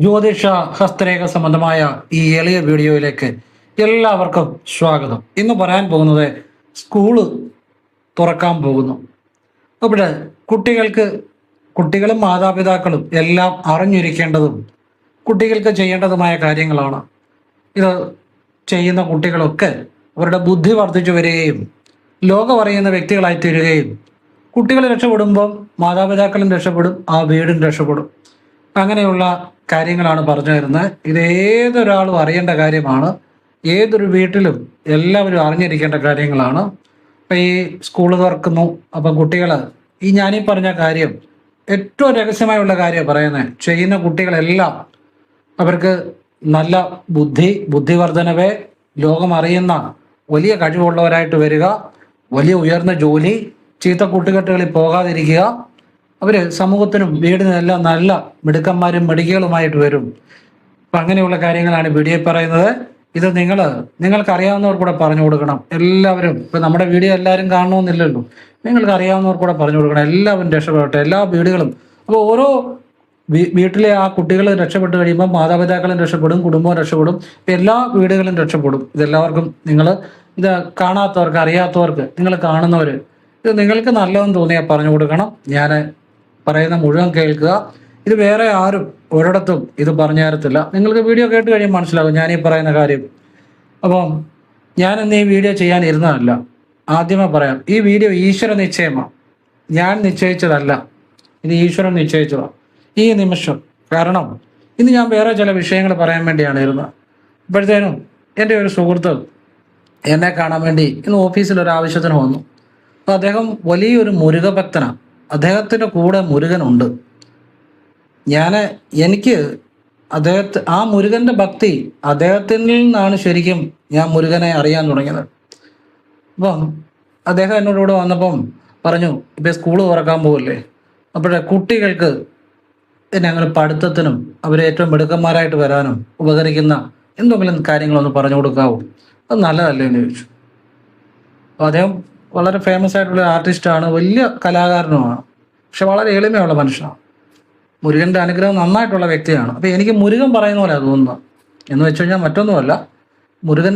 ജ്യോതിഷ ഹസ്തരേഖ സംബന്ധമായ ഈ എളിയ വീഡിയോയിലേക്ക് എല്ലാവർക്കും സ്വാഗതം. ഇന്ന് പറയാൻ പോകുന്നത് സ്കൂള് തുറക്കാൻ പോകുന്നു. അപ്പോൾ കുട്ടികളും മാതാപിതാക്കളും എല്ലാം അറിഞ്ഞിരിക്കേണ്ടതും കുട്ടികൾക്ക് ചെയ്യേണ്ടതുമായ കാര്യങ്ങളാണ്. ഇത് ചെയ്യുന്ന കുട്ടികളൊക്കെ അവരുടെ ബുദ്ധി വർദ്ധിച്ചു വരികയും ലോകം അറിയുന്ന വ്യക്തികളായി തീരുകയും കുട്ടികൾ രക്ഷപ്പെടുമ്പം മാതാപിതാക്കളും രക്ഷപ്പെടും, ആ വീടും രക്ഷപ്പെടും. അങ്ങനെയുള്ള കാര്യങ്ങളാണ് പറഞ്ഞു തരുന്നത്. ഇത് ഏതൊരാളും അറിയേണ്ട കാര്യമാണ്. ഏതൊരു വീട്ടിലും എല്ലാവരും അറിഞ്ഞിരിക്കേണ്ട കാര്യങ്ങളാണ്. അപ്പം ഈ സ്കൂൾ തുറക്കുന്നു, അപ്പം കുട്ടികൾ ഞാനീ പറഞ്ഞ കാര്യം ഏറ്റവും രഹസ്യമായുള്ള കാര്യം പറയുന്നത്. ചെയ്യുന്ന കുട്ടികളെല്ലാം അവർക്ക് നല്ല ബുദ്ധിവർദ്ധനവേ, ലോകം അറിയുന്ന വലിയ കഴിവുള്ളവരായിട്ട് വരിക, വലിയ ഉയർന്ന ജോലി, ചീത്ത കൂട്ടുകെട്ടുകളിൽ പോകാതിരിക്കുക, അവർ സമൂഹത്തിനും വീടിനും എല്ലാം നല്ല മിടുക്കന്മാരും മിടുക്കികളുമായിട്ട് വരും. അപ്പം അങ്ങനെയുള്ള കാര്യങ്ങളാണ് വീഡിയോ പറയുന്നത്. ഇത് നിങ്ങൾക്ക് അറിയാവുന്നവർ കൂടെ പറഞ്ഞു കൊടുക്കണം. എല്ലാവരും ഇപ്പം നമ്മുടെ വീഡിയോ എല്ലാവരും കാണണമെന്നില്ലല്ലോ, നിങ്ങൾക്ക് അറിയാവുന്നവർ കൂടെ പറഞ്ഞു കൊടുക്കണം. എല്ലാവരും രക്ഷപ്പെടട്ടെ, എല്ലാ വീടുകളും. അപ്പോൾ ഓരോ വീട്ടിലെ ആ കുട്ടികൾ രക്ഷപ്പെട്ട് കഴിയുമ്പോൾ മാതാപിതാക്കളും രക്ഷപ്പെടും, കുടുംബവും രക്ഷപ്പെടും, എല്ലാ വീടുകളും രക്ഷപ്പെടും. ഇതെല്ലാവർക്കും ഇത് കാണാത്തവർക്ക്, അറിയാത്തവർക്ക്, നിങ്ങൾ കാണുന്നവർ ഇത് നിങ്ങൾക്ക് നല്ലതെന്ന് തോന്നിയാൽ പറഞ്ഞു കൊടുക്കണം. ഞാൻ പറയുന്ന മുഴുവൻ കേൾക്കുക. ഇത് വേറെ ആരും ഒരിടത്തും ഇത് പറഞ്ഞു തരത്തില്ല. നിങ്ങൾക്ക് വീഡിയോ കേട്ട് കഴിയുമ്പോൾ മനസ്സിലാകും ഞാനീ പറയുന്ന കാര്യം. അപ്പം ഞാനിന്ന് ഈ വീഡിയോ ചെയ്യാൻ ഇരുന്നതല്ല. ആദ്യമേ പറയാം, ഈ വീഡിയോ ഈശ്വര നിശ്ചയമാണ്. ഞാൻ നിശ്ചയിച്ചതല്ല, ഇത് ഈശ്വരൻ നിശ്ചയിച്ചതാണ് ഈ നിമിഷം. കാരണം ഇന്ന് ഞാൻ വേറെ ചില വിഷയങ്ങൾ പറയാൻ വേണ്ടിയാണ് ഇരുന്നത്. അപ്പോഴത്തേനും എൻ്റെ ഒരു സുഹൃത്ത് എന്നെ കാണാൻ വേണ്ടി ഇന്ന് ഓഫീസിൽ ഒരു ആവശ്യത്തിന് വന്നു. അപ്പോൾ അദ്ദേഹം വലിയൊരു മുരുകഭക്തനാണ്. അദ്ദേഹത്തിൻ്റെ കൂടെ മുരുകനുണ്ട്. എനിക്ക് ആ മുരുകൻ്റെ ഭക്തി അദ്ദേഹത്തിൽ നിന്നാണ് ശരിക്കും ഞാൻ മുരുകനെ അറിയാൻ തുടങ്ങിയത്. അപ്പം അദ്ദേഹം എന്നോട് കൂടെ വന്നപ്പം പറഞ്ഞു, ഇപ്പം സ്കൂൾ തുറക്കാൻ പോകില്ലേ, അപ്പോഴേ കുട്ടികൾക്ക് ഞങ്ങൾ പഠിത്തത്തിനും അവരെ ഏറ്റവും മിടുക്കന്മാരായിട്ട് വരാനും ഉപകരിക്കുന്ന എന്തെങ്കിലും കാര്യങ്ങളൊന്ന് പറഞ്ഞു കൊടുക്കാവോ, അത് നല്ലതല്ലേ എന്ന് ചോദിച്ചു. അപ്പോൾ അദ്ദേഹം വളരെ ഫേമസ് ആയിട്ടുള്ള ആർട്ടിസ്റ്റാണ്, വലിയ കലാകാരനുമാണ്, പക്ഷെ വളരെ എളിമയുള്ള മനുഷ്യനാണ്. മുരുകൻ്റെ അനുഗ്രഹം നന്നായിട്ടുള്ള വ്യക്തിയാണ്. അപ്പോൾ എനിക്ക് മുരുകൻ പറയുന്ന പോലെ തോന്നുന്നത് എന്ന് വെച്ച് കഴിഞ്ഞാൽ മറ്റൊന്നുമല്ല, മുരുകൻ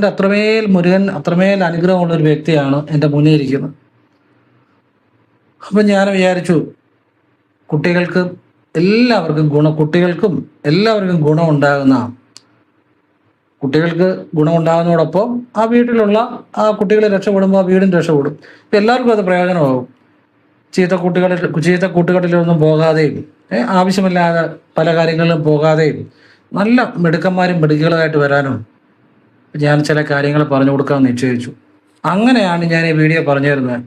അത്രമേൽ അനുഗ്രഹമുള്ളൊരു വ്യക്തിയാണ് എൻ്റെ മുന്നിൽ ഇരിക്കുന്നത്. അപ്പം ഞാൻ വിചാരിച്ചു കുട്ടികൾക്കും എല്ലാവർക്കും ഗുണമുണ്ടാകുന്നതോടൊപ്പം ആ വീട്ടിലുള്ള ആ കുട്ടികളെ രക്ഷപ്പെടുമ്പോൾ ആ വീടും രക്ഷപ്പെടും. ഇപ്പം എല്ലാവർക്കും അത് പ്രയോജനമാകും. ചീത്ത കൂട്ടുകെട്ടിലൊന്നും പോകാതെയും ആവശ്യമില്ലാതെ പല കാര്യങ്ങളിലും പോകാതെയും നല്ല മിടുക്കന്മാരും മിടുക്കികളായിട്ട് വരാനും ഞാൻ ചില കാര്യങ്ങൾ പറഞ്ഞു കൊടുക്കാമെന്ന് നിശ്ചയിച്ചു. അങ്ങനെയാണ് ഞാൻ ഈ വീഡിയോ പറഞ്ഞു തരുന്നത്.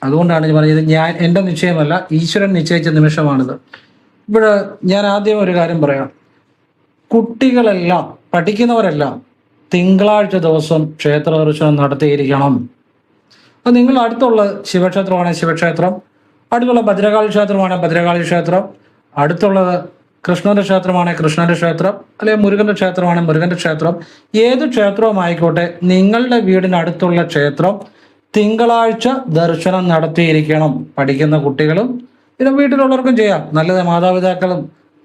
അതുകൊണ്ടാണ് ഞാൻ പറഞ്ഞത്, എൻ്റെ നിശ്ചയമല്ല, ഈശ്വരൻ നിശ്ചയിച്ച നിമിഷമാണിത്. ഇവിടെ ഞാൻ ആദ്യം ഒരു കാര്യം പറയാം. കുട്ടികളെല്ലാം, പഠിക്കുന്നവരെല്ലാം തിങ്കളാഴ്ച ദിവസം ക്ഷേത്ര ദർശനം നടത്തിയിരിക്കണം. അപ്പം നിങ്ങൾ അടുത്തുള്ള ശിവക്ഷേത്രമാണെങ്കിൽ ശിവക്ഷേത്രം, അടുത്തുള്ള ഭദ്രകാളി ക്ഷേത്രമാണെങ്കിൽ ഭദ്രകാളി ക്ഷേത്രം, അടുത്തുള്ളത് കൃഷ്ണന്റെ ക്ഷേത്രമാണെങ്കിൽ കൃഷ്ണന്റെ ക്ഷേത്രം, അല്ലെങ്കിൽ മുരുകന്റെ ക്ഷേത്രമാണെങ്കിൽ മുരുകന്റെ ക്ഷേത്രം, ഏത് ക്ഷേത്രവുമായിക്കോട്ടെ നിങ്ങളുടെ വീടിനടുത്തുള്ള ക്ഷേത്രം തിങ്കളാഴ്ച ദർശനം നടത്തിയിരിക്കണം. പഠിക്കുന്ന കുട്ടികളും പിന്നെ വീട്ടിലുള്ളവർക്കും ചെയ്യാം. നല്ലത്. മാതാപിതാക്കളും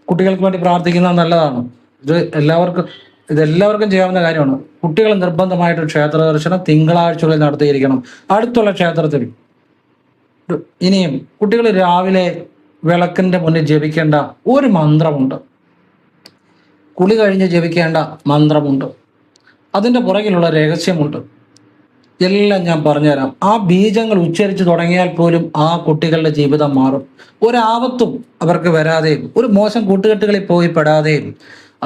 കുട്ടികൾക്ക് വേണ്ടി പ്രാർത്ഥിക്കുന്നത് നല്ലതാണ്. ഇതെല്ലാവർക്കും ചെയ്യാവുന്ന കാര്യമാണ്. കുട്ടികൾ നിർബന്ധമായിട്ട് ക്ഷേത്ര ദർശനം തിങ്കളാഴ്ചകളിൽ നടത്തിയിരിക്കണം, അടുത്തുള്ള ക്ഷേത്രത്തിൽ. ഇനിയും കുട്ടികൾ രാവിലെ വിളക്കിന്റെ മുന്നിൽ ജപിക്കേണ്ട ഒരു മന്ത്രമുണ്ട്, കുളി കഴിഞ്ഞ് ജപിക്കേണ്ട മന്ത്രമുണ്ട്. അതിൻ്റെ പുറകിലുള്ള രഹസ്യമുണ്ട്. എല്ലാം ഞാൻ പറഞ്ഞുതരാം. ആ ബീജങ്ങൾ ഉച്ചരിച്ച് തുടങ്ങിയാൽ പോലും ആ കുട്ടികളുടെ ജീവിതം മാറും. ഒരാപത്തും അവർക്ക് വരാതെയും ഒരു മോശം കൂട്ടുകെട്ടുകളിൽ പോയി പെടാതെയും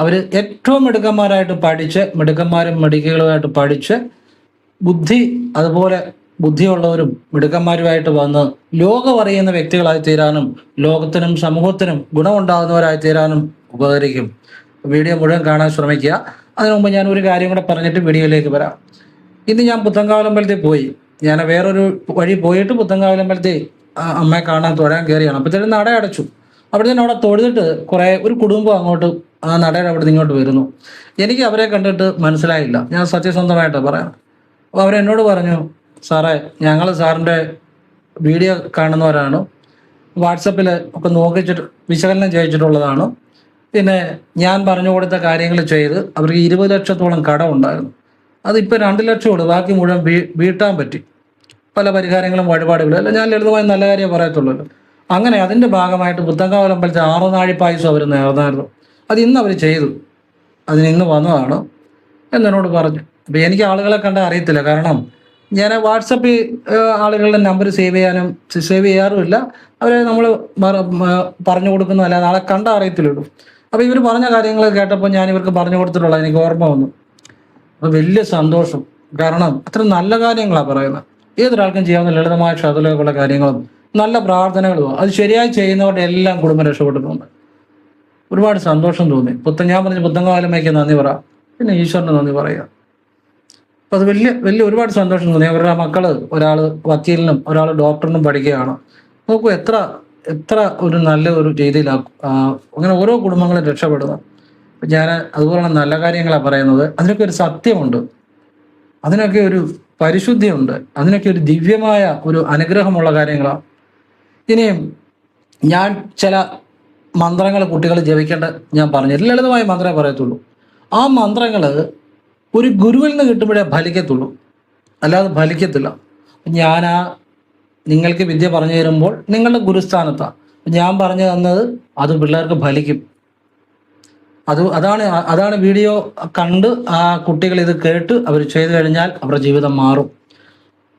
അവർ ഏറ്റവും മിടുക്കന്മാരായിട്ട് പഠിച്ച്, മിടുക്കന്മാരും മിടുക്കികളുമായിട്ട് പഠിച്ച് അതുപോലെ ബുദ്ധിയുള്ളവരും മിടുക്കന്മാരുമായിട്ട് വന്ന് ലോകം അറിയുന്ന വ്യക്തികളായി തീരാനും ലോകത്തിനും സമൂഹത്തിനും ഗുണമുണ്ടാകുന്നവരായി തീരാനും ഉപകരിക്കും. വീഡിയോ മുഴുവൻ കാണാൻ ശ്രമിക്കുക. അതിനു മുമ്പ് ഞാൻ ഒരു കാര്യം കൂടെ പറഞ്ഞിട്ട് വീഡിയോയിലേക്ക് വരാം. ഇന്ന് ഞാൻ പുത്തങ്കാവലമ്പലത്തിൽ പോയി. ഞാൻ വേറൊരു വഴി പോയിട്ട് പുത്തങ്കാവലമ്പലത്തിൽ അമ്മയെ കാണാൻ തൊഴാൻ കയറിയാണ്. അപ്പോഴത്തേനും നട അടച്ചു. അപ്പോഴത്തേനും അവിടെ തൊഴുതിട്ട് ഒരു കുടുംബം അങ്ങോട്ട് ആ നടയുടെ അവിടെ നിന്ന് ഇങ്ങോട്ട് വരുന്നു. എനിക്ക് അവരെ കണ്ടിട്ട് മനസ്സിലായില്ല, ഞാൻ സത്യസന്ധമായിട്ട് പറയാം. അപ്പോൾ അവരെന്നോട് പറഞ്ഞു, സാറേ, ഞങ്ങൾ സാറിൻ്റെ വീഡിയോ കാണുന്നവരാണ്, വാട്സപ്പിൽ ഒക്കെ നോക്കിച്ചിട്ട് വിശകലനം ചെയ്യിച്ചിട്ടുള്ളതാണ്. പിന്നെ ഞാൻ പറഞ്ഞു കൊടുത്ത കാര്യങ്ങൾ ചെയ്ത് അവർക്ക് 20 ലക്ഷത്തോളം കടം ഉണ്ടായിരുന്നു. അതിപ്പോൾ 2 ലക്ഷം ഉള്ളൂ, ബാക്കി മുഴുവൻ വീട്ടാൻ പറ്റി. പല പരിഹാരങ്ങളും വഴിപാടുകളും അല്ല, ഞാൻ ലളിതമായി നല്ല കാര്യം പറയത്തുള്ളൂ. അങ്ങനെ അതിൻ്റെ ഭാഗമായിട്ട് പുത്തങ്കാവൽ അമ്പലത്തിൽ 6 നാഴി പായസം അവർ നേർന്നായിരുന്നു. അത് ഇന്ന് അവർ ചെയ്തു, അതിന് ഇന്ന് വന്നതാണ് എന്നോട് പറഞ്ഞു. അപ്പോൾ എനിക്ക് ആളുകളെ കണ്ടാൽ അറിയത്തില്ല, കാരണം ഞാൻ വാട്സപ്പിൽ ആളുകളുടെ നമ്പർ സേവ് ചെയ്യാറുമില്ല. അവരെ നമ്മൾ പറഞ്ഞു കൊടുക്കുന്നതല്ലാതെ ആളെ കണ്ടാൽ അറിയത്തില്ലുള്ളൂ. അപ്പോൾ ഇവർ പറഞ്ഞ കാര്യങ്ങൾ കേട്ടപ്പോൾ ഞാൻ ഇവർക്ക് പറഞ്ഞു കൊടുത്തിട്ടുള്ള എനിക്ക് ഓർമ്മ വന്നു. അപ്പോൾ വലിയ സന്തോഷം, കാരണം അത്ര നല്ല കാര്യങ്ങളാണ് പറയുന്നത്. ഏതൊരാൾക്കും ചെയ്യാവുന്ന ലളിതമായ ക്ഷതലമുള്ള കാര്യങ്ങളും നല്ല പ്രാർത്ഥനകളും അത് ശരിയായി ചെയ്യുന്നവരുടെ എല്ലാം കുടുംബം രക്ഷപ്പെട്ടിട്ടുണ്ട്. ഒരുപാട് സന്തോഷം തോന്നി. ഞാൻ പറഞ്ഞ പുത്തങ്കാലമ്മയ്ക്ക് നന്ദി പറ, പിന്നെ ഈശ്വരന് നന്ദി പറയുക. അപ്പോൾ അത് വലിയ ഒരുപാട് സന്തോഷം തോന്നി. അവരുടെ മക്കള്, ഒരാൾ വക്കീലിനും ഒരാൾ ഡോക്ടറിനും പഠിക്കുകയാണ്. നോക്കൂ, എത്ര ഒരു നല്ല ഒരു രീതിയിലാക്കും. അങ്ങനെ ഓരോ കുടുംബങ്ങളും രക്ഷപ്പെടുന്നു. ഞാൻ അതുപോലുള്ള നല്ല കാര്യങ്ങളാണ് പറയുന്നത്. അതിനൊക്കെ ഒരു സത്യമുണ്ട്, അതിനൊക്കെ ഒരു പരിശുദ്ധിയുണ്ട്, അതിനൊക്കെ ഒരു ദിവ്യമായ ഒരു അനുഗ്രഹമുള്ള കാര്യങ്ങളാണ്. ഇനിയും ഞാൻ ചില മന്ത്രങ്ങൾ കുട്ടികൾ ജപിക്കേണ്ട ഞാൻ പറഞ്ഞു, ലളിതമായ മന്ത്രമേ പറയത്തുള്ളൂ. ആ മന്ത്രങ്ങൾ ഒരു ഗുരുവിൽ നിന്ന് കിട്ടുമ്പോഴേ ഫലിക്കത്തുള്ളൂ, അല്ലാതെ ഫലിക്കത്തില്ല. നിങ്ങൾക്ക് വിദ്യ പറഞ്ഞു തരുമ്പോൾ നിങ്ങളുടെ ഗുരുസ്ഥാനത്താണ് ഞാൻ പറഞ്ഞു തന്നത്, അത് പിള്ളേർക്ക് ഫലിക്കും. അതാണ് വീഡിയോ കണ്ട് ആ കുട്ടികൾ ഇത് കേട്ട് അവർ ചെയ്തു കഴിഞ്ഞാൽ അവരുടെ ജീവിതം മാറും.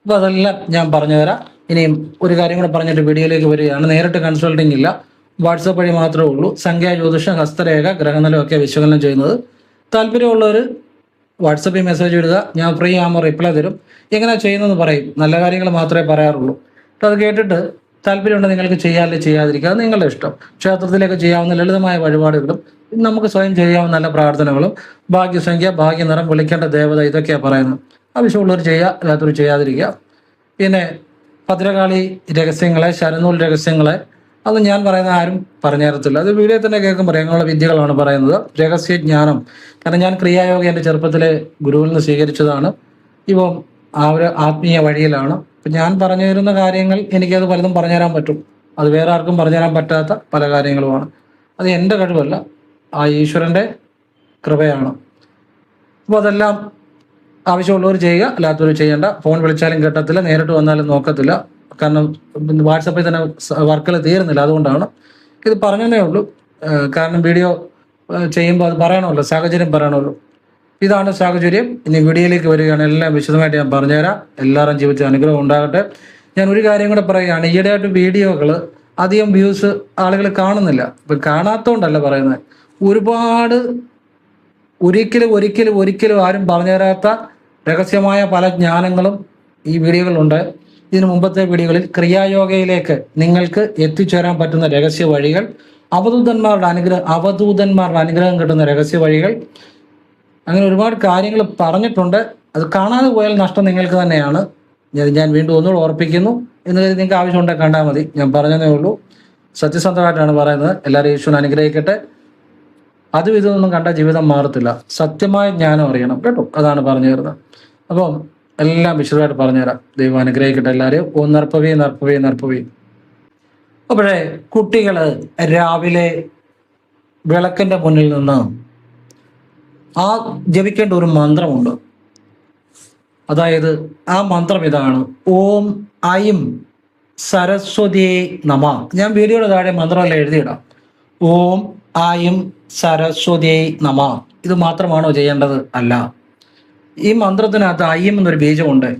അപ്പോൾ അതെല്ലാം ഞാൻ പറഞ്ഞു തരാം. ഇനിയും ഒരു കാര്യം കൂടെ പറഞ്ഞിട്ട് വീഡിയോയിലേക്ക് വരികയാണ്. നേരിട്ട് കൺസൾട്ടിങ് ഇല്ല, വാട്സപ്പ് വഴി മാത്രമേ ഉള്ളൂ. സംഖ്യാ ജ്യോതിഷം, ഹസ്തരേഖ, ഗ്രഹനിലം ഒക്കെ വിശകലനം ചെയ്യുന്നത്. താല്പര്യമുള്ളവർ വാട്സപ്പിൽ മെസ്സേജ് ഇടുക, ഞാൻ ഫ്രീ ആകുമ്പോൾ റിപ്ലൈ തരും. എങ്ങനെയാണ് ചെയ്യുന്നതെന്ന് പറയും, നല്ല കാര്യങ്ങൾ മാത്രമേ പറയാറുള്ളൂ. അപ്പോൾ അത് കേട്ടിട്ട് താല്പര്യമുണ്ട് നിങ്ങൾക്ക് ചെയ്യാതെ ചെയ്യാതിരിക്കുക, അത് നിങ്ങളുടെ ഇഷ്ടം. ക്ഷേത്രത്തിലേക്ക് ചെയ്യാവുന്ന ലളിതമായ വഴിപാടുകളും നമുക്ക് സ്വയം ചെയ്യാവുന്ന നല്ല പ്രാർത്ഥനകളും ഭാഗ്യസംഖ്യ, ഭാഗ്യനിറം, വിളിക്കേണ്ട ദേവത, ഇതൊക്കെയാണ് പറയുന്നത്. ആവശ്യമുള്ളവർ ചെയ്യുക, അല്ലാത്തവർ ചെയ്യാതിരിക്കുക. പിന്നെ ഭദ്രകാളി രഹസ്യങ്ങളെ, ശരനൂൽ രഹസ്യങ്ങളെ അത് ഞാൻ പറയുന്ന ആരും പറഞ്ഞു തരത്തില്ല. അത് വീഡിയോ തന്നെ കേൾക്കുമ്പോൾ അങ്ങനെയുള്ള വിദ്യകളാണ് പറയുന്നത്, രഹസ്യജ്ഞാനം. കാരണം ഞാൻ ക്രിയായോഗ എൻ്റെ ചെറുപ്പത്തിലെ ഗുരുവിൽ നിന്ന് സ്വീകരിച്ചതാണ്. ഇപ്പം ആ ഒരു ആത്മീയ വഴിയിലാണ്. അപ്പം ഞാൻ പറഞ്ഞു തരുന്ന കാര്യങ്ങൾ എനിക്കത് പലതും പറഞ്ഞുതരാൻ പറ്റും, അത് വേറെ ആർക്കും പറഞ്ഞുതരാൻ പറ്റാത്ത പല കാര്യങ്ങളുമാണ്. അത് എൻ്റെ കഴിവല്ല, ആ ഈശ്വരൻ്റെ കൃപയാണ്. അപ്പോൾ അതെല്ലാം ആവശ്യമുള്ളവർ ചെയ്യുക, അല്ലാത്തവർ ചെയ്യേണ്ട. ഫോൺ വിളിച്ചാലും കിട്ടത്തില്ല, നേരിട്ട് വന്നാലും നോക്കത്തില്ല, കാരണം വാട്സപ്പിൽ തന്നെ വർക്കുകൾ തീരുന്നില്ല. അതുകൊണ്ടാണ് ഇത് പറഞ്ഞതേ ഉള്ളൂ. കാരണം വീഡിയോ ചെയ്യുമ്പോൾ അത് പറയണമല്ലോ, സാഹചര്യം പറയണമല്ലോ. ഇതാണ് സാഹചര്യം. ഇനി വീഡിയോയിലേക്ക് വരികയാണ്, എല്ലാം വിശദമായിട്ട് ഞാൻ പറഞ്ഞുതരാം. എല്ലാവരും ജീവിതത്തിൽ അനുഗ്രഹം ഉണ്ടാകട്ടെ. ഞാൻ ഒരു കാര്യം കൂടെ പറയുകയാണ്, ഈയിടെയായിട്ട് വീഡിയോകൾ അധികം വ്യൂസ് ആളുകൾ കാണുന്നില്ല. ഇപ്പം കാണാത്തതുകൊണ്ടല്ല പറയുന്നത്, ഒരുപാട് ഒരിക്കലും ആരും പറഞ്ഞു തരാത്ത രഹസ്യമായ പല ജ്ഞാനങ്ങളും ഈ വീഡിയോകളുണ്ട്. ഇതിനു മുമ്പത്തെ വീഡിയോകളിൽ ക്രിയായോഗയിലേക്ക് നിങ്ങൾക്ക് എത്തിച്ചേരാൻ പറ്റുന്ന രഹസ്യ വഴികൾ, അവധൂതന്മാരുടെ അനുഗ്രഹം കിട്ടുന്ന രഹസ്യ വഴികൾ, അങ്ങനെ ഒരുപാട് കാര്യങ്ങൾ പറഞ്ഞിട്ടുണ്ട്. അത് കാണാതെ പോയാൽ നഷ്ടം നിങ്ങൾക്ക് തന്നെയാണ്. ഞാൻ വീണ്ടും ഒന്നുകൂടെ ഓർപ്പിക്കുന്നു. എന്ന് കരുതി നിങ്ങൾക്ക് ആവശ്യമുണ്ടെങ്കിൽ കണ്ടാൽ മതി. ഞാൻ പറഞ്ഞതേ ഉള്ളൂ, സത്യസന്ധമായിട്ടാണ് പറയുന്നത്. എല്ലാവരും ഈശ്വരൻ അനുഗ്രഹിക്കട്ടെ. അതും ഇതൊന്നും കണ്ട ജീവിതം മാറത്തില്ല. സത്യമായ ജ്ഞാനം അറിയണം കേട്ടോ, അതാണ് പറഞ്ഞു തരുന്നത്. അപ്പം എല്ലാം വിശദമായിട്ട് പറഞ്ഞുതരാം. ദൈവം അനുഗ്രഹിക്കട്ടെ എല്ലാവരെയും. നർപ്പവി. അപ്പോഴേ കുട്ടികൾ രാവിലെ വിളക്കിൻ്റെ മുന്നിൽ നിന്ന് ജപിക്കേണ്ട ഒരു മന്ത്രമുണ്ട്. അതായത് ആ മന്ത്രം ഇതാണ്: ഓം ഐം സരസ്വതിയെ നമ. ഞാൻ വീഡിയോയുടെ താഴെ മന്ത്രമെല്ലാം എഴുതിയിടാം. ഓം ഐം സരസ്വതിയെ നമ. ഇത് മാത്രമാണോ ചെയ്യേണ്ടത്? അല്ല. ഈ മന്ത്രത്തിനകത്ത് ഐം എന്നൊരു ബീജമുണ്ട്.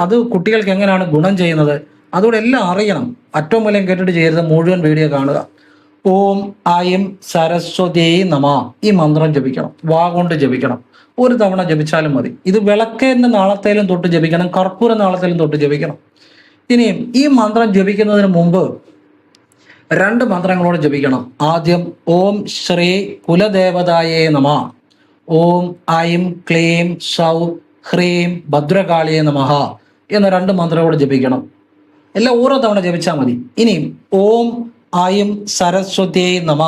അത് കുട്ടികൾക്ക് എങ്ങനെയാണ് ഗുണം ചെയ്യുന്നത് അതോടെ എല്ലാം അറിയണം. അറ്റവും മൂലം കേട്ടിട്ട് ചെയ്യരുത്, മുഴുവൻ വീഡിയോ കാണുക. ഓം ഐം സരസ്വതിയെ നമ. ഈ മന്ത്രം ജപിക്കണം, വാ കൊണ്ട് ജപിക്കണം. ഒരു തവണ ജപിച്ചാലും മതി. ഇത് വിളക്കേന്റെ നാളത്തേലും തൊട്ട് ജപിക്കണം, കർപ്പൂര നാളത്തേലും തൊട്ട് ജപിക്കണം. ഇനിയും ഈ മന്ത്രം ജപിക്കുന്നതിന് മുമ്പ് 2 മന്ത്രങ്ങളോട് ജപിക്കണം. ആദ്യം ഓം ശ്രീ കുലദേവതായേ നമ, ഓം ഐം ക്ലീം സൗ ഹ്രീം ഭദ്രകാളിയെ നമഃ എന്ന 2 മന്ത്രങ്ങളോട് ജപിക്കണം. എല്ലാം ഓരോ തവണ ജപിച്ചാൽ മതി. ഇനിയും ഓം ഐം സരസ്വതിയെ നമ.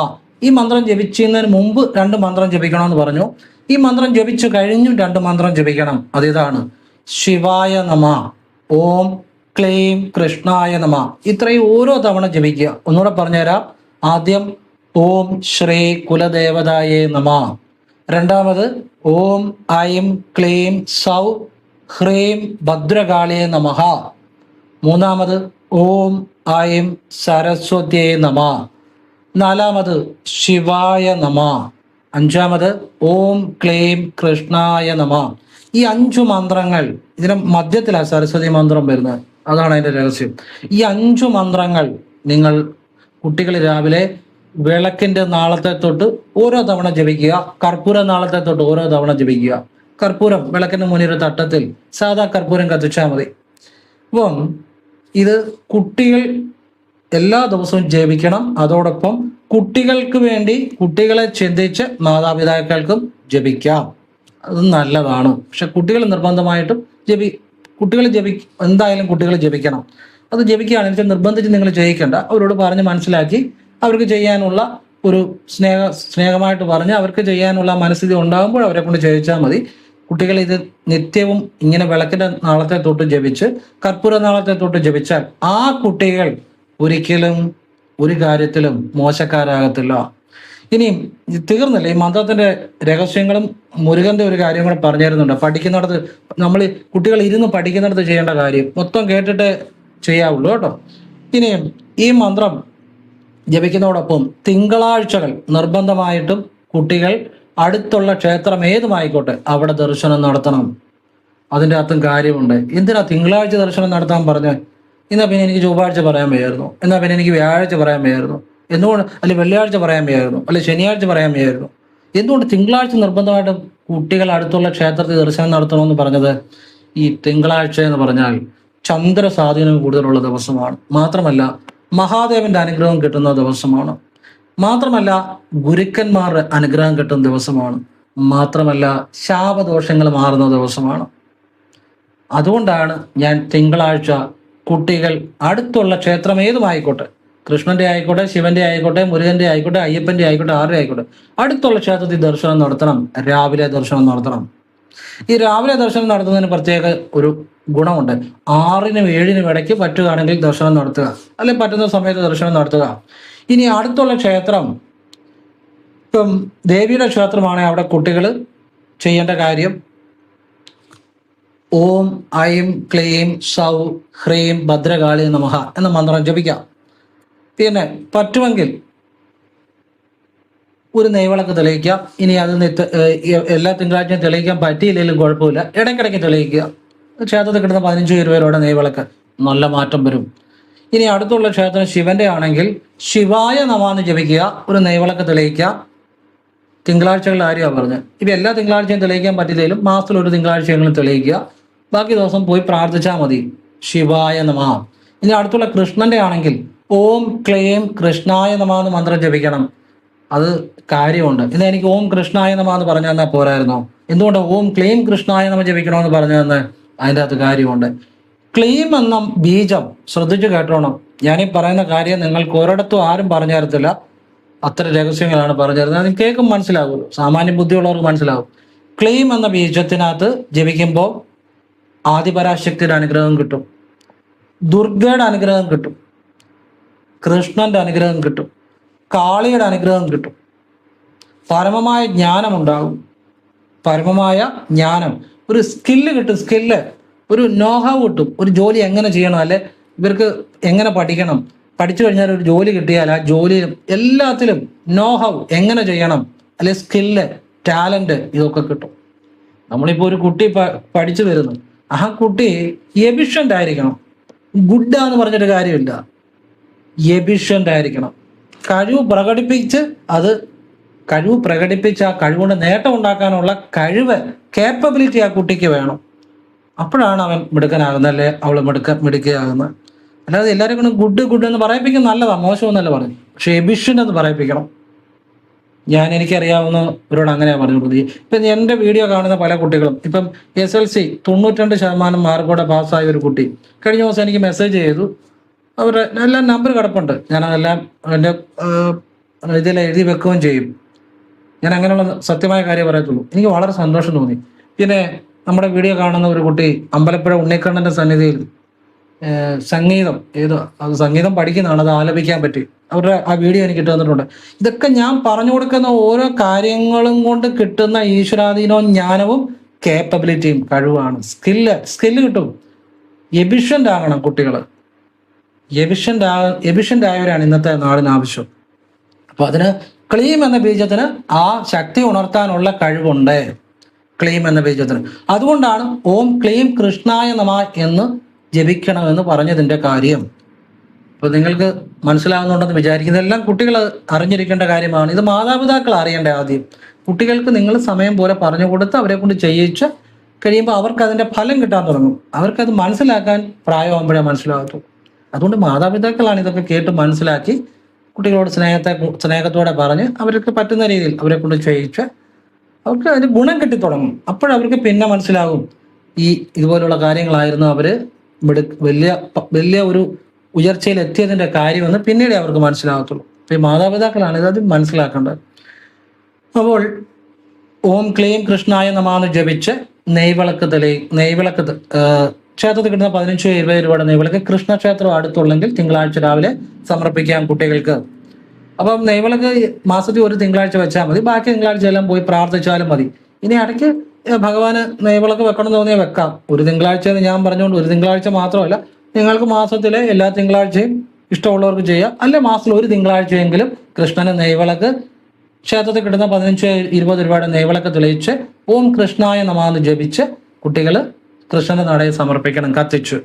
ഈ മന്ത്രം ജപിക്കുന്നതിന് മുമ്പ് 2 മന്ത്രം ജപിക്കണമെന്ന് പറഞ്ഞു. ഈ മന്ത്രം ജപിച്ചു കഴിഞ്ഞു 2 മന്ത്രം ജപിക്കണം. അതിതാണ്: ശിവായ നമ, ഓം ക്ലീം കൃഷ്ണായ നമ. ഇത്രയും ഓരോ തവണ ജപിക്കുക. ഒന്നുകൂടെ പറഞ്ഞുതരാം. ആദ്യം ഓം ശ്രീ കുലദേവതായേ നമ. രണ്ടാമത് ഓം ഐം ക്ലീം സൗ ഹ്രീം ഭദ്രകാളിയെ നമഃ. മൂന്നാമത് ഓം ഐം സരസ്വതിയെ നമ. നാലാമത് ശിവായ നമ. അഞ്ചാമത് ഓം ക്ലീം കൃഷ്ണായ നമ. ഈ 5 മന്ത്രങ്ങൾ, ഇതിന് മധ്യത്തിലാണ് സരസ്വതി മന്ത്രം വരുന്നത്, അതാണ് അതിൻ്റെ രഹസ്യം. ഈ 5 മന്ത്രങ്ങൾ നിങ്ങൾ കുട്ടികൾ രാവിലെ വിളക്കിൻ്റെ നാളത്തെ തൊട്ട് ഓരോ തവണ ജപിക്കുക. കർപ്പൂര നാളത്തെ തൊട്ട് ഓരോ തവണ ജപിക്കുക. കർപ്പൂരം വിളക്കിന് മുന്നിൽ ഒരു തട്ടത്തിൽ സാധാ കർപ്പൂരം കത്തിച്ചാൽ മതി. അപ്പം ഇത് കുട്ടികൾ എല്ലാ ദിവസവും ജപിക്കണം. അതോടൊപ്പം കുട്ടികൾക്ക് വേണ്ടി കുട്ടികളെ ചിന്തിച്ച് മാതാപിതാക്കൾക്കും ജപിക്കാം. അത് നല്ലതാണ്. പക്ഷെ കുട്ടികൾ നിർബന്ധമായിട്ടും കുട്ടികൾ എന്തായാലും കുട്ടികൾ ജപിക്കണം. അത് ജപിക്കുകയാണെങ്കിൽ നിർബന്ധിച്ച് നിങ്ങൾ ചെയ്യിക്കേണ്ട. അവരോട് പറഞ്ഞ് മനസ്സിലാക്കി അവർക്ക് ചെയ്യാനുള്ള ഒരു സ്നേഹമായിട്ട് പറഞ്ഞ് അവർക്ക് ചെയ്യാനുള്ള മനസ്ഥിതി ഉണ്ടാകുമ്പോൾ അവരെ കൊണ്ട് ചെയ്യിച്ചാൽ മതി. കുട്ടികൾ ഇത് നിത്യവും ഇങ്ങനെ വിളക്കിൻ്റെ നാളത്തെ തൊട്ട് ജപിച്ച് കർപ്പൂര നാളത്തെ തൊട്ട് ജപിച്ചാൽ ആ കുട്ടികൾ ഒരിക്കലും ഒരു കാര്യത്തിലും മോശക്കാരാകത്തില്ല. ഇനിയും തീർന്നില്ല. ഈ മന്ത്രത്തിന്റെ രഹസ്യങ്ങളും മുരുകന്റെ ഒരു കാര്യം കൂടെ പറഞ്ഞു തരുന്നുണ്ട്. പഠിക്കുന്നിടത്ത് നമ്മൾ കുട്ടികൾ ഇരുന്ന് പഠിക്കുന്നിടത്ത് ചെയ്യേണ്ട കാര്യം മൊത്തം കേട്ടിട്ട് ചെയ്യാവുള്ളൂ കേട്ടോ. ഇനിയും ഈ മന്ത്രം ജപിക്കുന്നതോടൊപ്പം തിങ്കളാഴ്ചകൾ നിർബന്ധമായിട്ടും കുട്ടികൾ അടുത്തുള്ള ക്ഷേത്രം ഏതുമായിക്കോട്ടെ അവിടെ ദർശനം നടത്തണം. അതിൻ്റെ അകത്തും കാര്യമുണ്ട്. എന്തിനാ തിങ്കളാഴ്ച ദർശനം നടത്താൻ പറഞ്ഞ്? എന്നാൽ പിന്നെ എനിക്ക് ചൊവ്വാഴ്ച പറയാൻ വയ്യായിരുന്നു, എന്നാൽ പിന്നെ എനിക്ക് വ്യാഴാഴ്ച പറയാൻ വയ്യായിരുന്നു, എന്തുകൊണ്ട് അല്ലെ വെള്ളിയാഴ്ച പറയാൻ വയ്യായിരുന്നു, അല്ലെ ശനിയാഴ്ച പറയാൻ വയ്യായിരുന്നു? എന്തുകൊണ്ട് തിങ്കളാഴ്ച നിർബന്ധമായിട്ടും കുട്ടികൾ അടുത്തുള്ള ക്ഷേത്രത്തിൽ ദർശനം നടത്തണമെന്ന് പറഞ്ഞത്? ഈ തിങ്കളാഴ്ച എന്ന് പറഞ്ഞാൽ ചന്ദ്ര സ്വാധീനം കൂടുതലുള്ള ദിവസമാണ്. മാത്രമല്ല മഹാദേവന്റെ അനുഗ്രഹം കിട്ടുന്ന ദിവസമാണ്. മാത്രമല്ല ഗുരുക്കന്മാരുടെ അനുഗ്രഹം കിട്ടുന്ന ദിവസമാണ്. മാത്രമല്ല ശാപദോഷങ്ങൾ മാറുന്ന ദിവസമാണ്. അതുകൊണ്ടാണ് ഞാൻ തിങ്കളാഴ്ച കുട്ടികൾ അടുത്തുള്ള ക്ഷേത്രം ഏതുമായിക്കോട്ടെ, കൃഷ്ണന്റെ ആയിക്കോട്ടെ, ശിവന്റെ ആയിക്കോട്ടെ, മുരുകന്റെ ആയിക്കോട്ടെ, അയ്യപ്പന്റെ ആയിക്കോട്ടെ, ആരുടെ ആയിക്കോട്ടെ, അടുത്തുള്ള ക്ഷേത്രത്തിൽ ദർശനം നടത്തണം. രാവിലെ ദർശനം നടത്തണം. ഈ രാവിലെ ദർശനം നടത്തുന്നതിന് പ്രത്യേക ഒരു ഗുണമുണ്ട്. 6-നും 7-നും ഇടയ്ക്ക് പറ്റുകയാണെങ്കിൽ ദർശനം നടത്തുക, അല്ലെങ്കിൽ പറ്റുന്ന സമയത്ത് ദർശനം നടത്തുക. ഇനി അടുത്തുള്ള ക്ഷേത്രം, ഇപ്പം ദേവിയുടെ ക്ഷേത്രമാണെങ്കിൽ അവിടെ കുട്ടികൾ ചെയ്യേണ്ട കാര്യം ഓം ഐം ക്ലീം സൗ ഹ്രീം ഭദ്രകാളി നമഃ എന്ന മന്ത്രം ജപിക്കാം. പിന്നെ പറ്റുമെങ്കിൽ ഒരു നെയ്വിളക്ക് തെളിയിക്കാം. ഇനി അത് എല്ലാ തിങ്കളാഴ്ചയും തെളിയിക്കാൻ പറ്റിയില്ലെങ്കിലും കുഴപ്പമില്ല, ഇടയ്ക്കിടയ്ക്ക് തെളിയിക്കുക. ക്ഷേത്രത്തിൽ കിട്ടുന്ന 15-20 രൂപയുടെ നെയ്വിളക്ക് നല്ല മാറ്റം വരും. ഇനി അടുത്തുള്ള ക്ഷേത്രം ശിവന്റെ ആണെങ്കിൽ ശിവായ നമാന്ന് ജപിക്കുക, ഒരു നെയ്വിളക്ക് തെളിയിക്കുക. തിങ്കളാഴ്ചകളിൽ ആരെയാണ് പറഞ്ഞത്? ഇപ്പം എല്ലാ തിങ്കളാഴ്ചയും തെളിയിക്കാൻ പറ്റില്ലെങ്കിലും മാസത്തിൽ ഒരു തിങ്കളാഴ്ചയെങ്കിലും തെളിയിക്കുക. ബാക്കി ദിവസം പോയി പ്രാർത്ഥിച്ചാൽ മതി. ശിവായ നമ. ഇനി അടുത്തുള്ള കൃഷ്ണന്റെ ആണെങ്കിൽ ഓം ക്ലീം കൃഷ്ണായ നമ എന്ന് മന്ത്രം ജപിക്കണം. അത് കാര്യമുണ്ട്. ഇന്ന് എനിക്ക് ഓം കൃഷ്ണായ നമ എന്ന് പറഞ്ഞു തന്നാൽ പോരായിരുന്നോ? എന്തുകൊണ്ട് ഓം ക്ലീം കൃഷ്ണായ നമ ജപിക്കണമെന്ന് പറഞ്ഞു തന്നെ? അതിൻ്റെ അകത്ത് കാര്യമുണ്ട്. ക്ലീം എന്ന ബീജം ശ്രദ്ധിച്ചു കേട്ടോണം. ഞാനീ പറയുന്ന കാര്യം നിങ്ങൾക്ക് ഒരിടത്തും ആരും പറഞ്ഞു തരത്തില്ല. അത്ര രഹസ്യങ്ങളാണ് പറഞ്ഞു തരുന്നത്. അത് കേൾക്കും മനസ്സിലാകുമല്ലോ, സാമാന്യ ബുദ്ധിയുള്ളവർക്ക് മനസ്സിലാവും. ക്ലീം എന്ന ബീജത്തിനകത്ത് ജപിക്കുമ്പോൾ ആദിപരാശക്തിയുടെ അനുഗ്രഹം കിട്ടും, ദുർഗയുടെ അനുഗ്രഹം കിട്ടും, കൃഷ്ണന്റെ അനുഗ്രഹം കിട്ടും, കാളിയുടെ അനുഗ്രഹം കിട്ടും. പരമമായ ജ്ഞാനം ഉണ്ടാകും. പരമമായ ജ്ഞാനം, ഒരു സ്കില്ല് കിട്ടും. ഒരു നോഹവ് കിട്ടും. ഒരു ജോലി എങ്ങനെ ചെയ്യണം, അല്ലെ ഇവർക്ക് എങ്ങനെ പഠിക്കണം, പഠിച്ചു കഴിഞ്ഞാൽ ഒരു ജോലി കിട്ടിയാൽ ആ ജോലിയിലും എല്ലാത്തിലും നോഹവ് എങ്ങനെ ചെയ്യണം, അല്ലെ സ്കില്ല്, ടാലന്റ്, ഇതൊക്കെ കിട്ടും. നമ്മളിപ്പോൾ ഒരു കുട്ടി പഠിച്ചു വരുന്നു, ആ കുട്ടി എഫിഷ്യൻ്റ് ആയിരിക്കണം. ഗുഡാന്ന് പറഞ്ഞിട്ട് കാര്യമില്ല, എഫിഷ്യൻ്റ് ആയിരിക്കണം. കഴിവ് പ്രകടിപ്പിച്ച് ആ കഴിവുകൊണ്ട് നേട്ടം ഉണ്ടാക്കാനുള്ള കേപ്പബിലിറ്റി ആ കുട്ടിക്ക് വേണം. അപ്പോഴാണ് അവൻ മിടുക്കനാകുന്നത്, അല്ലെ അവൾ മിടുക്കയാകുന്നത്. അല്ലാതെ എല്ലാവരും കൊണ്ട് ഗുഡ് എന്ന് പറയിപ്പിക്കുന്നത് നല്ലതാണ്, മോശമെന്നല്ല പറഞ്ഞു. പക്ഷെ എഫിഷ്യൻ്റ് എന്ന് പറയിപ്പിക്കണം. എനിക്കറിയാവുന്നവരോട് അങ്ങനെയാണ് പറഞ്ഞു കൊടുത്തത്. ഇപ്പം എൻ്റെ വീഡിയോ കാണുന്ന പല കുട്ടികളും ഇപ്പം SLC 92% മാർക്കോടെ പാസ്സായ ഒരു കുട്ടി കഴിഞ്ഞ ദിവസം എനിക്ക് മെസ്സേജ് ചെയ്തു. അവരുടെ എല്ലാം നമ്പർ കിടപ്പുണ്ട്. ഞാനതെല്ലാം എൻ്റെ ഇതിൽ എഴുതി വെക്കുകയും ചെയ്യും. ഞാൻ അങ്ങനെയുള്ള സത്യമായ കാര്യം പറയത്തുള്ളൂ. എനിക്ക് വളരെ സന്തോഷം തോന്നി. പിന്നെ നമ്മുടെ വീഡിയോ കാണുന്ന ഒരു കുട്ടി അമ്പലപ്പുഴ ഉണ്ണിക്കണ്ണൻ്റെ സന്നിധിയിൽ സംഗീതം പഠിക്കുന്നതാണ്, അത് ആലപിക്കാൻ പറ്റി. അവരുടെ ആ വീഡിയോ എനിക്ക് ഇട്ട് തന്നിട്ടുണ്ട്. ഇതൊക്കെ ഞാൻ പറഞ്ഞു കൊടുക്കുന്ന ഓരോ കാര്യങ്ങളും കൊണ്ട് കിട്ടുന്ന ഈശ്വരാധീനവും ജ്ഞാനവും കേപ്പബിലിറ്റിയും കഴിവാണ്. സ്കില്ല് കിട്ടും. എഫിഷ്യൻ്റ് ആകണം കുട്ടികൾ. എഫിഷ്യൻ്റ് ആയവരാണ് ഇന്നത്തെ നാടിന് ആവശ്യം. അപ്പോൾ അതിന് ക്ലീം എന്ന ബീജത്തിന് ആ ശക്തി ഉണർത്താനുള്ള കഴിവുണ്ട്. ക്ലീം എന്ന ബീജത്തിന്. അതുകൊണ്ടാണ് ഓം ക്ലീം കൃഷ്ണായ നമഃ എന്ന് ജപിക്കണമെന്ന് പറഞ്ഞതിൻ്റെ കാര്യം. അപ്പോൾ നിങ്ങൾക്ക് മനസ്സിലാകുന്നുണ്ടെന്ന് വിചാരിക്കുന്നു. ഇതെല്ലാം കുട്ടികൾ അറിഞ്ഞിരിക്കേണ്ട കാര്യമാണ്. ഇത് മാതാപിതാക്കൾ അറിയേണ്ട ആദ്യം. കുട്ടികൾക്ക് നിങ്ങൾ സമയം പോലെ പറഞ്ഞു കൊടുത്ത് അവരെ കൊണ്ട് ചെയ്യിച്ച് കഴിയുമ്പോൾ അവർക്ക് അതിൻ്റെ ഫലം കിട്ടാൻ തുടങ്ങും. അവർക്കത് മനസ്സിലാക്കാൻ പ്രായമാകുമ്പോഴേ മനസ്സിലാകത്തുള്ളൂ. അതുകൊണ്ട് മാതാപിതാക്കളാണ് ഇതൊക്കെ കേട്ട് മനസ്സിലാക്കി കുട്ടികളോട് സ്നേഹത്തോടെ പറഞ്ഞ് അവർക്ക് പറ്റുന്ന രീതിയിൽ അവരെ കൊണ്ട് ചെയ്യിച്ച് അവർക്ക് അതിന് ഗുണം കിട്ടിത്തുടങ്ങും. അപ്പോഴവർക്ക് പിന്നെ മനസ്സിലാകും ഇതുപോലുള്ള കാര്യങ്ങളായിരുന്നു അവർ വലിയ ഒരു ഉയർച്ചയിൽ എത്തിയതിൻ്റെ കാര്യമെന്ന് പിന്നീട് അവർക്ക് മനസ്സിലാകത്തുള്ളൂ. അപ്പോൾ ഈ മാതാപിതാക്കളാണ് ഇത് മനസ്സിലാക്കേണ്ടത്. അപ്പോൾ ഓം ക്ലീം കൃഷ്ണായ നമഃ എന്ന് ജപിച്ച് നെയ്വിളക്ക് ക്ഷേത്രത്തിൽ കിട്ടുന്ന 15-20 രൂപയുടെ നെയ്വിളക്ക് കൃഷ്ണക്ഷേത്രം അടുത്തുള്ളെങ്കിൽ തിങ്കളാഴ്ച രാവിലെ സമർപ്പിക്കാം കുട്ടികൾക്ക്. അപ്പം നെയ്വിളക്ക് മാസത്തിൽ ഒരു തിങ്കളാഴ്ച വെച്ചാൽ മതി. ബാക്കി തിങ്കളാഴ്ച എല്ലാം പോയി പ്രാർത്ഥിച്ചാലും മതി. ഇനി ഇടയ്ക്ക് ഭഗവാന് നെയ്വിളക്ക് വെക്കണം എന്ന് തോന്നിയാൽ വെക്കാം. ഒരു തിങ്കളാഴ്ച എന്ന് ഞാൻ പറഞ്ഞുകൊണ്ട് ഒരു തിങ്കളാഴ്ച മാത്രമല്ല, നിങ്ങൾക്ക് മാസത്തിലെ എല്ലാ തിങ്കളാഴ്ചയും ഇഷ്ടമുള്ളവർക്ക് ചെയ്യാം. അല്ലെ മാസത്തിൽ ഒരു തിങ്കളാഴ്ചയെങ്കിലും കൃഷ്ണന് നെയ്വിളക്ക് ക്ഷേത്രത്തിൽ കിട്ടുന്ന 15-20 രൂപയുടെ നെയ്വിളക്ക് തെളിയിച്ച് ഓം കൃഷ്ണായ നമഃ എന്ന് ജപിച്ച് കുട്ടികൾ കൃഷ്ണന്റെ നടയിൽ സമർപ്പിക്കണം. കത്തിച്ച്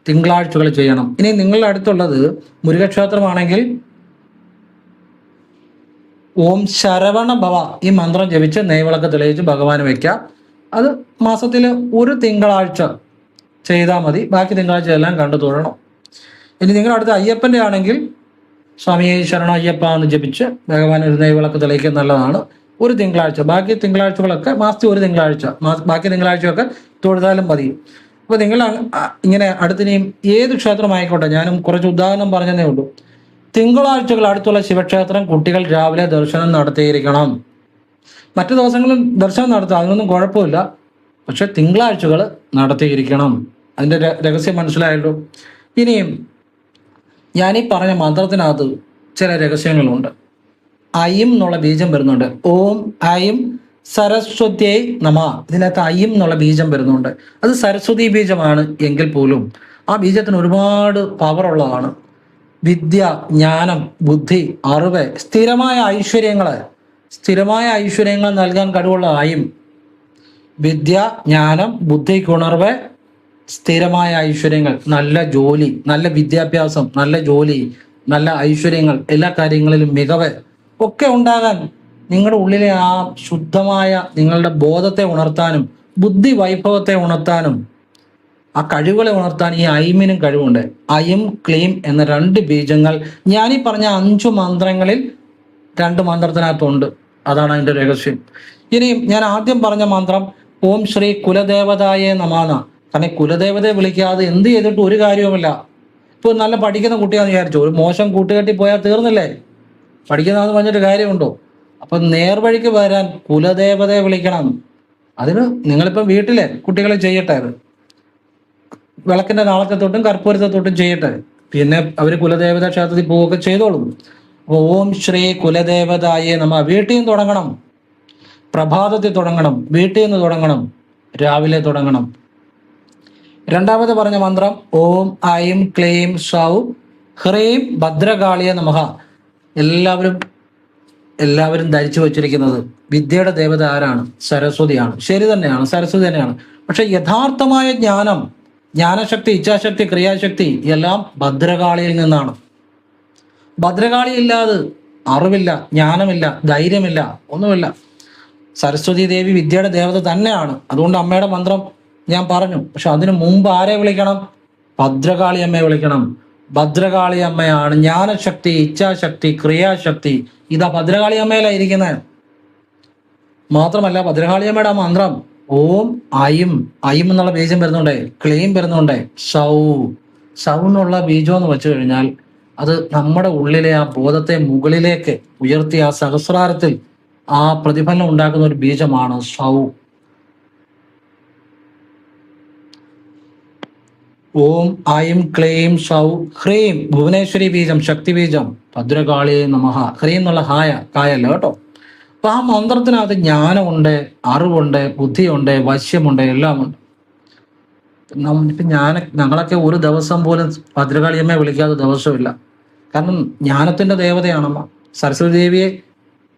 തിങ്കളാഴ്ചകൾ ചെയ്യണം. ഇനി നിങ്ങളുടെ അടുത്തുള്ളത് മുരുകക്ഷേത്രമാണെങ്കിൽ ഓം ശരവണ ഭവ ഈ മന്ത്രം ജപിച്ച് നെയ്വിളക്ക് തെളിയിച്ച് ഭഗവാന് വയ്ക്കാം. അത് മാസത്തിൽ ഒരു തിങ്കളാഴ്ച ചെയ്താൽ മതി. ബാക്കി തിങ്കളാഴ്ച എല്ലാം കണ്ടു തൊഴണം. ഇനി നിങ്ങളുടെ അടുത്ത് അയ്യപ്പൻ്റെ ആണെങ്കിൽ സ്വാമിയെ ശരണം അയ്യപ്പ എന്ന് ജപിച്ച് ഭഗവാൻ ഒരു നെയ്വിളക്ക് തെളിയിക്കുക നല്ലതാണ്. ഒരു തിങ്കളാഴ്ച. ബാക്കി തിങ്കളാഴ്ചകളൊക്കെ മാസത്തിൽ ഒരു തിങ്കളാഴ്ച, ബാക്കി തിങ്കളാഴ്ചയൊക്കെ തൊഴുതാലും മതി. അപ്പോൾ നിങ്ങൾ ഇങ്ങനെ അടുത്തിനെയും ഏത് ക്ഷേത്രമായിക്കോട്ടെ, ഞാനും കുറച്ച് ഉദാഹരണം പറഞ്ഞതേ ഉള്ളൂ. തിങ്കളാഴ്ചകൾ അടുത്തുള്ള ശിവക്ഷേത്രം കുട്ടികൾ രാവിലെ ദർശനം നടത്തിയിരിക്കണം. മറ്റു ദിവസങ്ങളിൽ ദർശനം നടത്താം, അതിനൊന്നും കുഴപ്പമില്ല. പക്ഷെ തിങ്കളാഴ്ചകൾ നടത്തിയിരിക്കണം. അതിൻ്റെ രഹസ്യം മനസ്സിലായല്ലോ. ഇനിയും ഞാനീ പറഞ്ഞ മന്ത്രത്തിനകത്ത് ചില രഹസ്യങ്ങളുണ്ട്. അയിം എന്നുള്ള ബീജം വരുന്നുണ്ട്. ഓം ഐം സരസ്വത്യൈ നമഃ. ഇതിനകത്ത് അയിം എന്നുള്ള ബീജം വരുന്നുണ്ട്. അത് സരസ്വതി ബീജമാണ് എങ്കിൽ പോലും ആ ബീജത്തിന് ഒരുപാട് പവറുള്ളതാണ്. വിദ്യ, ജ്ഞാനം, ബുദ്ധി, അറിവ്, സ്ഥിരമായ ഐശ്വര്യങ്ങൾ നൽകാൻ കഴിവുള്ള അയിം. വിദ്യ, ജ്ഞാനം, ബുദ്ധി, ഉണർവ്, സ്ഥിരമായ ഐശ്വര്യങ്ങൾ, നല്ല ജോലി, നല്ല വിദ്യാഭ്യാസം, നല്ല ജോലി, നല്ല ഐശ്വര്യങ്ങൾ, എല്ലാ കാര്യങ്ങളിലും മികവ് ഒക്കെ ഉണ്ടാകാൻ നിങ്ങളുടെ ഉള്ളിലെ ആ ശുദ്ധമായ നിങ്ങളുടെ ബോധത്തെ ഉണർത്താനും ബുദ്ധി വൈഭവത്തെ ഉണർത്താനും ആ കഴിവുകളെ ഉണർത്താൻ ഈ ഐമിനും കഴിവുണ്ട്. അയിം ക്ലീം എന്ന 2 ബീജങ്ങൾ ഞാനീ പറഞ്ഞ 5 മന്ത്രങ്ങളിൽ 2 മന്ത്രത്തിനകത്തുണ്ട്. അതാണ് അതിൻ്റെ രഹസ്യം. ഇനിയും ഞാൻ ആദ്യം പറഞ്ഞ മന്ത്രം ഓം ശ്രീ കുലദേവതായേ നമഃ. കാരണം കുലദേവതയെ വിളിക്കാതെ എന്ത് ചെയ്തിട്ട് ഒരു കാര്യവുമില്ല. ഇപ്പോൾ നല്ല പഠിക്കുന്ന കുട്ടിയാണെന്ന് വിചാരിച്ചു, ഒരു മോശം കൂട്ടുകെട്ടി പോയാൽ തീർന്നില്ലേ? പഠിക്കുന്നതെന്ന് പറഞ്ഞിട്ട് കാര്യമുണ്ടോ? അപ്പം നേർവഴിക്ക് വരാൻ കുലദേവതയെ വിളിക്കണം. അതിന് നിങ്ങളിപ്പം വീട്ടിലെ കുട്ടികളെ ചെയ്യട്ടെ. അത് വിളക്കിൻ്റെ നാളത്തെ തൊട്ടും കർപ്പൂരത്തെ തൊട്ടും ചെയ്യട്ടെ. പിന്നെ അവർ കുലദേവത ക്ഷേത്രത്തിൽ പോവുകയൊക്കെ ചെയ്തോളും. ഓം ശ്രീ കുലദേവതായേ നമഃ. വീട്ടിൽ നിന്ന് തുടങ്ങണം, പ്രഭാതത്തിൽ തുടങ്ങണം, വീട്ടിൽ നിന്ന് തുടങ്ങണം, രാവിലെ തുടങ്ങണം. രണ്ടാമത് പറഞ്ഞ മന്ത്രം ഓം ഐം ക്ലീം സൗ ഹ്രീം ഭദ്രകാളിയെ നമഃ. എല്ലാവരും ധരിച്ചു വച്ചിരിക്കുന്നത് വിദ്യയുടെ ദേവത ആരാണ്? സരസ്വതിയാണ്. ശരി തന്നെയാണ്, സരസ്വതി തന്നെയാണ്. പക്ഷെ യഥാർത്ഥമായ ജ്ഞാനശക്തി, ഇച്ഛാശക്തി, ക്രിയാശക്തി എല്ലാം ഭദ്രകാളിയിൽ നിന്നാണ്. ഭദ്രകാളി ഇല്ലാതെ അറിവില്ല, ജ്ഞാനമില്ല, ധൈര്യമില്ല, ഒന്നുമില്ല. സരസ്വതി ദേവി വിദ്യയുടെ ദേവത തന്നെയാണ്. അതുകൊണ്ട് അമ്മയുടെ മന്ത്രം ഞാൻ പറഞ്ഞു. പക്ഷെ അതിനു മുമ്പ് ആരെ വിളിക്കണം? ഭദ്രകാളി അമ്മയെ വിളിക്കണം. ഭദ്രകാളി അമ്മയാണ് ജ്ഞാനശക്തി, ഇച്ഛാശക്തി, ക്രിയാശക്തി. ഇതാ ഭദ്രകാളി അമ്മയിലാണ് ഇരിക്കുന്നത്. മാത്രമല്ല ഭദ്രകാളി അമ്മയുടെ ആ മന്ത്രം ഓം ഐം എന്നുള്ള ബീജം വരുന്നുണ്ടേ, ക്ലീം വരുന്നുണ്ടേ, സൗ എന്നുള്ള ബീജം എന്ന് വെച്ചു കഴിഞ്ഞാൽ അത് നമ്മുടെ ഉള്ളിലെ ആ ബോധത്തെ മുകളിലേക്ക് ഉയർത്തി ആ സഹസ്രാരത്തിൽ ആ പ്രതിഫലനം ഉണ്ടാക്കുന്ന ഒരു ബീജമാണ് സൗ. ഓം ഐം ക്ലീം സൗ ഹ്രീം ഭുവനേശ്വരി ബീജം ശക്തി ബീജം ഭദ്രകാളിയെ നമഃ. ഹ്രീം എന്നുള്ള കായല്ല കേട്ടോ. അപ്പൊ ആ മന്ത്രത്തിനകത്ത് ജ്ഞാനമുണ്ട്, അറിവുണ്ട്, ബുദ്ധിയുണ്ട്, വശ്യമുണ്ട്, എല്ലാമുണ്ട്. ഇപ്പം ഞങ്ങളൊക്കെ ഒരു ദിവസം പോലും ഭദ്രകാളിയമ്മയെ വിളിക്കാത്ത ദിവസമില്ല. കാരണം ജ്ഞാനത്തിന്റെ ദേവതയാണമ്മ. സരസ്വതി ദേവിയെ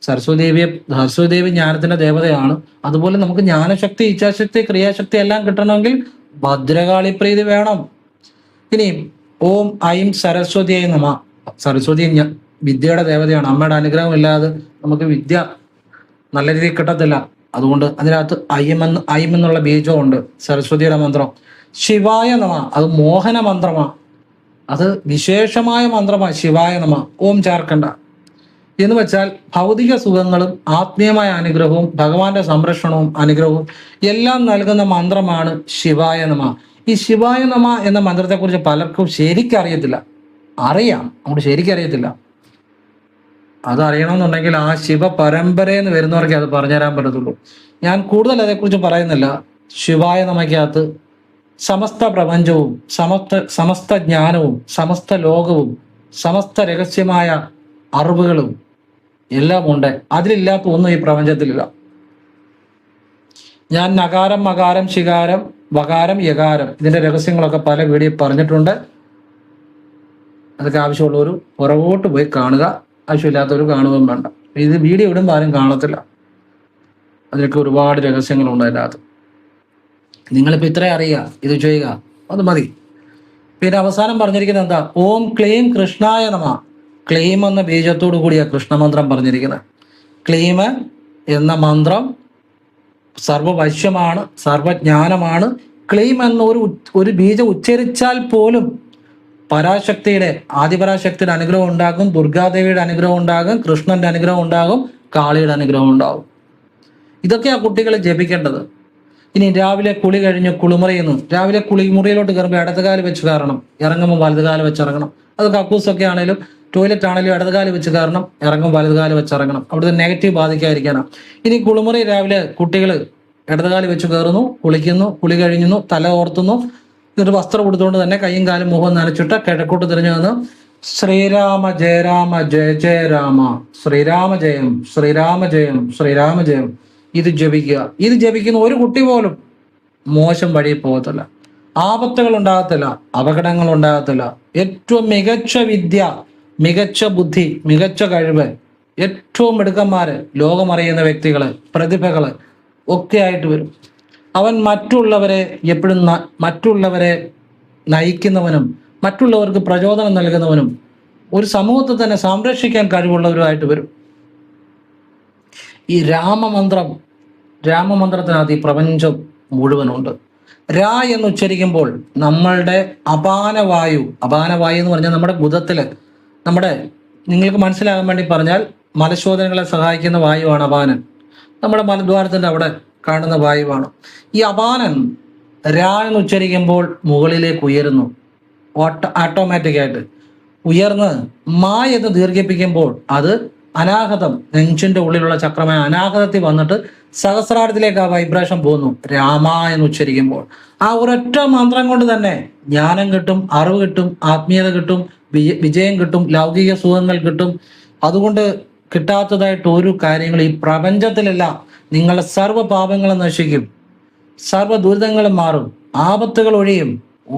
സരസ്വതി ദേവി ജ്ഞാനത്തിന്റെ ദേവതയാണ്. അതുപോലെ നമുക്ക് ജ്ഞാനശക്തി, ഇച്ഛാശക്തി, ക്രിയാശക്തി എല്ലാം കിട്ടണമെങ്കിൽ ഭദ്രകാളി പ്രീതി വേണം. ഇനി ഓം ഐം സരസ്വതിയായി നമ. സരസ്വതി വിദ്യയുടെ ദേവതയാണ്. അമ്മയുടെ അനുഗ്രഹം ഇല്ലാതെ നമുക്ക് വിദ്യ നല്ല രീതിയിൽ കിട്ടത്തില്ല. അതുകൊണ്ട് അതിനകത്ത് ഐം എന്നുള്ള ബീജമുണ്ട്. സരസ്വതിയുടെ മന്ത്രം ശിവായ നമ, അത് മോഹന മന്ത്രമാണ്. അത് വിശേഷമായ മന്ത്രമാണ്. ശിവായ നമ ഓം ചേർക്കണ്ട. എന്ന് വെച്ചാൽ ഭൗതിക സുഖങ്ങളും ആത്മീയമായ അനുഗ്രഹവും ഭഗവാന്റെ സംരക്ഷണവും അനുഗ്രഹവും എല്ലാം നൽകുന്ന മന്ത്രമാണ് ശിവായ നമ. ഈ ശിവായ നമ എന്ന മന്ത്രത്തെക്കുറിച്ച് പലർക്കും ശരിക്കറിയത്തില്ല. അറിയാം, നമുക്ക് ശരിക്കറിയത്തില്ല. അത് അറിയണമെന്നുണ്ടെങ്കിൽ ആ ശിവ പരമ്പരയിൽ നിന്ന് വരുന്നവർക്ക് അത് പറഞ്ഞുതരാൻ പറ്റത്തുള്ളൂ. ഞാൻ കൂടുതൽ അതേക്കുറിച്ച് പറയുന്നില്ല. ശിവായ നമയ്ക്കകത്ത് സമസ്ത പ്രപഞ്ചവും സമസ്ത ജ്ഞാനവും സമസ്ത ലോകവും സമസ്ത രഹസ്യമായ അറിവുകളും എല്ലാം ഉണ്ട്. അതിലില്ലാത്ത ഒന്നും ഈ പ്രപഞ്ചത്തിലില്ല. ഞാൻ നകാരം, മകാരം, ശികാരം, വകാരം, യകാരം ഇതിന്റെ രഹസ്യങ്ങളൊക്കെ പല വീഡിയോ പറഞ്ഞിട്ടുണ്ട്. അതൊക്കെ ആവശ്യമുള്ളവർ പുറകോട്ട് പോയി കാണുക, ആവശ്യമില്ലാത്തവർ കാണുകയും വേണ്ട. ഇത് വീഡിയോ ഇടുമ്പോൾ ആരും കാണത്തില്ല. അതിലൊക്കെ ഒരുപാട് രഹസ്യങ്ങളുണ്ട് അതിനകത്ത്. നിങ്ങളിപ്പോൾ ഇത്രയും അറിയുക, ഇത് ചെയ്യുക, അത് മതി. പിന്നെ അവസാനം പറഞ്ഞിരിക്കുന്നത് എന്താ? ഓം ക്ലീം കൃഷ്ണായ നമ. ക്ലീം എന്ന ബീജത്തോടു കൂടിയ കൃഷ്ണമന്ത്രം പറഞ്ഞിരിക്കുന്നത്. ക്ലീം എന്ന മന്ത്രം സർവവശ്യമാണ്, സർവജ്ഞാനമാണ്. ക്ലീം എന്ന ഒരു ബീജം ഉച്ചരിച്ചാൽ പോലും പരാശക്തിയുടെ, ആദിപരാശക്തിയുടെ അനുഗ്രഹം ഉണ്ടാകും, ദുർഗാദേവിയുടെ അനുഗ്രഹം ഉണ്ടാകും, കൃഷ്ണന്റെ അനുഗ്രഹം ഉണ്ടാകും, കാളിയുടെ അനുഗ്രഹം ഉണ്ടാകും. ഇതൊക്കെയാണ് കുട്ടികൾ ജപിക്കേണ്ടത്. ഇനി രാവിലെ കുളി കഴിഞ്ഞ് കുളിമുറിയുന്നു. രാവിലെ കുളിമുറിയിലോട്ട് കയറുമ്പോൾ ഇടതുകാല് വെച്ച് കയറണം, ഇറങ്ങുമ്പോൾ വലതുകാല് വെച്ച് ഇറങ്ങണം. അത് കക്കൂസൊക്കെ ആണെങ്കിലും ടോയ്ലറ്റ് ആണെങ്കിലും ഇടതുകാല് വെച്ച് കയറണം, ഇറങ്ങുമ്പോൾ വലതുകാല് വെച്ച് ഇറങ്ങണം. അവിടുത്തെ നെഗറ്റീവ് ബാധിക്കാതിരിക്കാനാണ്. ഇനി കുളിമുറി രാവിലെ കുട്ടികൾ ഇടതുകാല് വെച്ച് കയറുന്നു, കുളിക്കുന്നു, കുളി കഴിഞ്ഞു, തല ഓർത്തുന്നു, എന്നിട്ട് വസ്ത്രം കൊടുത്തുകൊണ്ട് തന്നെ കൈയും കാലും മുഖം നനച്ചിട്ട് കിഴക്കോട്ട് തിരിഞ്ഞു വന്ന് ശ്രീരാമ ജയ രാമ ജയ ജയ രാമ, ശ്രീരാമ ജയം, ശ്രീരാമ ജയം, ശ്രീരാമ ജയം ഇത് ജപിക്കുക. ഇത് ജപിക്കുന്ന ഒരു കുട്ടി പോലും മോശം വഴി പോകത്തില്ല, ആപത്തുകൾ ഉണ്ടാകത്തില്ല, അപകടങ്ങൾ ഉണ്ടാകത്തില്ല. ഏറ്റവും മികച്ച വിദ്യ, മികച്ച ബുദ്ധി, മികച്ച കഴിവ്, ഏറ്റവും മിടുക്കന്മാര്, ലോകമറിയുന്ന വ്യക്തികള്, പ്രതിഭകള് ഒക്കെ ആയിട്ട് വരും. അവൻ മറ്റുള്ളവരെ നയിക്കുന്നവനും മറ്റുള്ളവർക്ക് പ്രചോദനം നൽകുന്നവനും ഒരു സമൂഹത്തെ തന്നെ സംരക്ഷിക്കാൻ കഴിവുള്ളവരുമായിട്ട് വരും. ഈ രാമമന്ത്രത്തിനകത്ത് ഈ പ്രപഞ്ചം മുഴുവനുണ്ട്. രാ എന്ന് ഉച്ചരിക്കുമ്പോൾ നമ്മളുടെ അപാനവായു എന്ന് പറഞ്ഞാൽ നമ്മുടെ ബുധത്തില്, നിങ്ങൾക്ക് മനസ്സിലാകാൻ വേണ്ടി പറഞ്ഞാൽ മലശോധനകളെ സഹായിക്കുന്ന വായുവാണ് അപാനൻ. നമ്മുടെ മലദ്വാരത്തിന്റെ അവിടെ കാണുന്ന വായുവാണ്. ഈ അപാനൻ രാ എന്ന് ഉച്ചരിക്കുമ്പോൾ മുകളിലേക്ക് ഉയരുന്നു, ഓട്ടോമാറ്റിക്കായിട്ട് ഉയർന്ന് മാ എന്ന് ദീർഘിപ്പിക്കുമ്പോൾ അത് അനാഹതം, നെഞ്ചിന്റെ ഉള്ളിലുള്ള ചക്രമായ അനാഹതത്തിൽ വന്നിട്ട് സഹസ്രാരത്തിലേക്ക് ആ വൈബ്രേഷൻ പോകുന്നു. രാമ എന്ന് ഉച്ചരിക്കുമ്പോൾ ആ ഒരൊറ്റ മന്ത്രം കൊണ്ട് തന്നെ ജ്ഞാനം കിട്ടും, അറിവ് കിട്ടും, ആത്മീയത കിട്ടും, വിജയം കിട്ടും, ലൗകിക സുഖങ്ങൾ കിട്ടും. അതുകൊണ്ട് കിട്ടാത്തതായിട്ട് ഒരു കാര്യങ്ങൾ ഈ പ്രപഞ്ചത്തിലല്ല. നിങ്ങളുടെ സർവ്വ പാപങ്ങളും നശിക്കും, സർവ്വ ദുരിതങ്ങളും മാറും, ആപത്തുകൾ ഒഴിയും,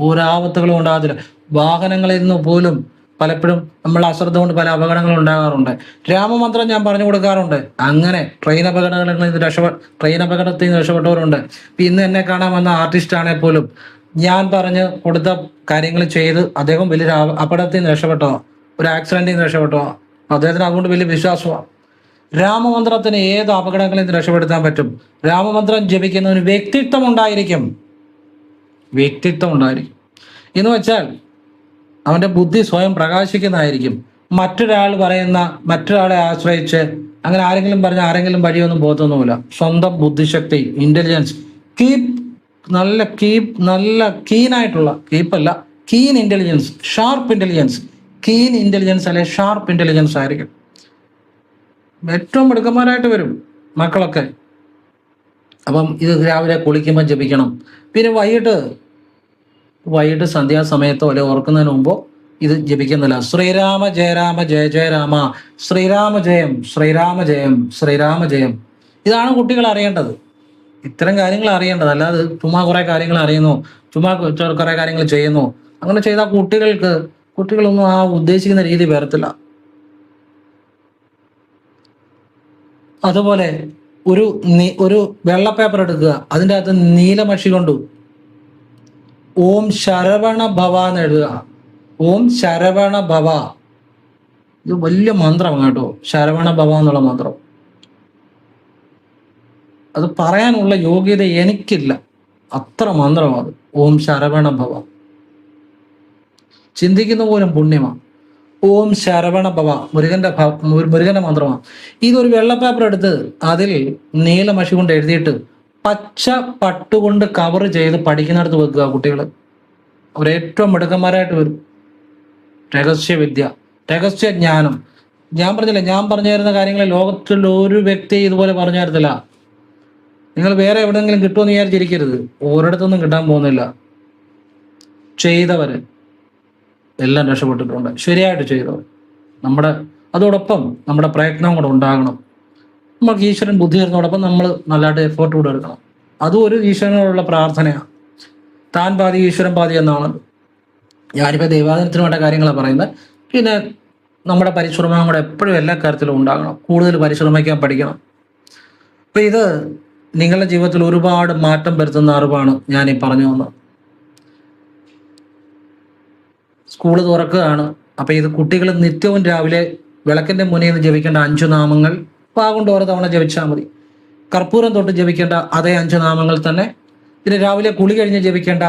ഒരാപത്തുകളും ഉണ്ടാകത്തില്ല. വാഹനങ്ങളിൽ നിന്ന് പോലും പലപ്പോഴും നമ്മൾ അശ്രദ്ധ കൊണ്ട് പല അപകടങ്ങളും ഉണ്ടാകാറുണ്ട്. രാമമന്ത്രം ഞാൻ പറഞ്ഞു കൊടുക്കാറുണ്ട്. അങ്ങനെ ട്രെയിൻ അപകടത്തിൽ നിന്ന് രക്ഷപ്പെട്ടവരുണ്ട്. ഇന്ന് എന്നെ കാണാൻ വന്ന ആർട്ടിസ്റ്റ് ആണെങ്കിൽ പോലും ഞാൻ പറഞ്ഞ് കൊടുത്ത കാര്യങ്ങൾ ചെയ്ത് അദ്ദേഹം വലിയൊരു അപകടത്തിൽ നിന്ന് രക്ഷപ്പെട്ടോ, ഒരു ആക്സിഡന്റിൽ നിന്ന് രക്ഷപ്പെട്ടോ. അദ്ദേഹത്തിന് അതുകൊണ്ട് വലിയ വിശ്വാസമാണ്. രാമമന്ത്രത്തിന് ഏത് അപകടങ്ങളിൽ നിന്ന് രക്ഷപ്പെടുത്താൻ പറ്റും. രാമമന്ത്രം ജപിക്കുന്നതിന് വ്യക്തിത്വം ഉണ്ടായിരിക്കും എന്ന് വെച്ചാൽ അവന്റെ ബുദ്ധി സ്വയം പ്രകാശിക്കുന്നതായിരിക്കും. മറ്റൊരാളെ ആശ്രയിച്ച് അങ്ങനെ ആരെങ്കിലും പറഞ്ഞ ആരെങ്കിലും വഴിയൊന്നും പോകത്തൊന്നുമില്ല. സ്വന്തം ബുദ്ധിശക്തി, ഇന്റലിജൻസ്, നല്ല കീനായിട്ടുള്ള, കീൻ ഇന്റലിജൻസ്, ഷാർപ്പ് ഇന്റലിജൻസ് അല്ലെ ഷാർപ്പ് ഇന്റലിജൻസ് ആയിരിക്കും. ഏറ്റവും മിടുക്കന്മാരായിട്ട് വരും മക്കളൊക്കെ. അപ്പം ഇത് രാവിലെ കുളിക്കുമ്പോൾ ജപിക്കണം. പിന്നെ വൈകിട്ട് വൈകിട്ട് സന്ധ്യാസമയത്തോ അല്ലെ ഓർക്കുന്നതിന് മുമ്പോ ഇത് ജപിക്കുന്നില്ല. ശ്രീരാമ ജയ രാമ ജയ ജയ രാമ, ശ്രീരാമ ജയം ശ്രീരാമ ജയം ശ്രീരാമ ജയം. ഇതാണ് കുട്ടികൾ അറിയേണ്ടത്. ഇത്തരം കാര്യങ്ങൾ അറിയേണ്ടത്. അല്ലാതെ ചുമ്മാ കുറെ കാര്യങ്ങൾ അറിയുന്നു, ചുമ്മാ കുറെ കാര്യങ്ങൾ ചെയ്യുന്നു. അങ്ങനെ ചെയ്താൽ കുട്ടികളൊന്നും ആ ഉദ്ദേശിക്കുന്ന രീതി വരത്തില്ല. അതുപോലെ ഒരു വെള്ള പേപ്പർ എടുക്കുക, അതിൻ്റെ അകത്ത് നീലമഷി കൊണ്ട് ഓം ശരവണ ഭവ എന്ന് എഴുതുക. ഓം ശരവണ ഭവ. ഇത് വലിയ മന്ത്രമാണ് കേട്ടോ, ശരവണ ഭവ എന്നുള്ള മന്ത്രം. അത് പറയാനുള്ള യോഗ്യത എനിക്കില്ല, അത്ര മന്ത്രമാണ് അത്. ഓം ശരവണ ഭവ. ചിന്തിക്കുന്ന പോലും പുണ്യമാണ്. ഓം ശരവണ ഭവ മുരുകന്റെ മന്ത്രമാണ്. ഇതൊരു വെള്ള പേപ്പർ എടുത്ത് അതിൽ നീലമഷി കൊണ്ട് എഴുതിയിട്ട് പച്ച പട്ടുകൊണ്ട് കവർ ചെയ്ത് പഠിക്കുന്നിടത്ത് വെക്കുക. കുട്ടികൾ അവരേറ്റവും മിടുക്കന്മാരായിട്ട് വരും. രഹസ്യവിദ്യ, രഹസ്യജ്ഞാനം. ഞാൻ പറഞ്ഞു തരുന്ന കാര്യങ്ങൾ ലോകത്തിൽ ഒരു വ്യക്തി ഇതുപോലെ പറഞ്ഞു തരത്തില്ല. നിങ്ങൾ വേറെ എവിടെയെങ്കിലും കിട്ടുമെന്ന് വിചാരിച്ചിരിക്കരുത്. ഒരിടത്തൊന്നും കിട്ടാൻ പോകുന്നില്ല. ചെയ്തവര് എല്ലാം രക്ഷപ്പെട്ടിട്ടുണ്ട്, ശരിയായിട്ട് ചെയ്തവർ. അതോടൊപ്പം നമ്മുടെ പ്രയത്നം കൂടെ ഉണ്ടാകണം. നമുക്ക് ഈശ്വരൻ ബുദ്ധി തരുന്നതോടൊപ്പം നമ്മൾ നല്ലതായിട്ട് എഫേർട്ട് കൂടെ എടുക്കണം. അതും ഒരു ഈശ്വരനോടുള്ള പ്രാർത്ഥനയാണ്. താൻ പാതി ഈശ്വരൻ പാതി എന്നാണ്. ഞാനിപ്പോൾ ദൈവാധീനത്തിന് വേണ്ട കാര്യങ്ങളാണ് പറയുന്നത്. പിന്നെ നമ്മുടെ പരിശ്രമം കൂടെ എപ്പോഴും എല്ലാ കാര്യത്തിലും ഉണ്ടാകണം. കൂടുതൽ പരിശ്രമിക്കാൻ പഠിക്കണം. അപ്പം ഇത് നിങ്ങളുടെ ജീവിതത്തിൽ ഒരുപാട് മാറ്റം വരുത്തുന്ന അറിവാണ് ഞാൻ ഈ പറഞ്ഞു വന്നത്. സ്കൂള് തുറക്കുകയാണ്. അപ്പം ഇത് കുട്ടികൾ നിത്യവും രാവിലെ വിളക്കിൻ്റെ മുന്നിൽ നിന്ന് ജപിക്കേണ്ട 5 നാമങ്ങൾ കൊണ്ട് ഓരോ തവണ ജപിച്ചാൽ മതി. കർപ്പൂരം തൊട്ട് ജപിക്കേണ്ട അതേ 5 നാമങ്ങൾ തന്നെ. പിന്നെ രാവിലെ കുളി കഴിഞ്ഞ് ജപിക്കേണ്ട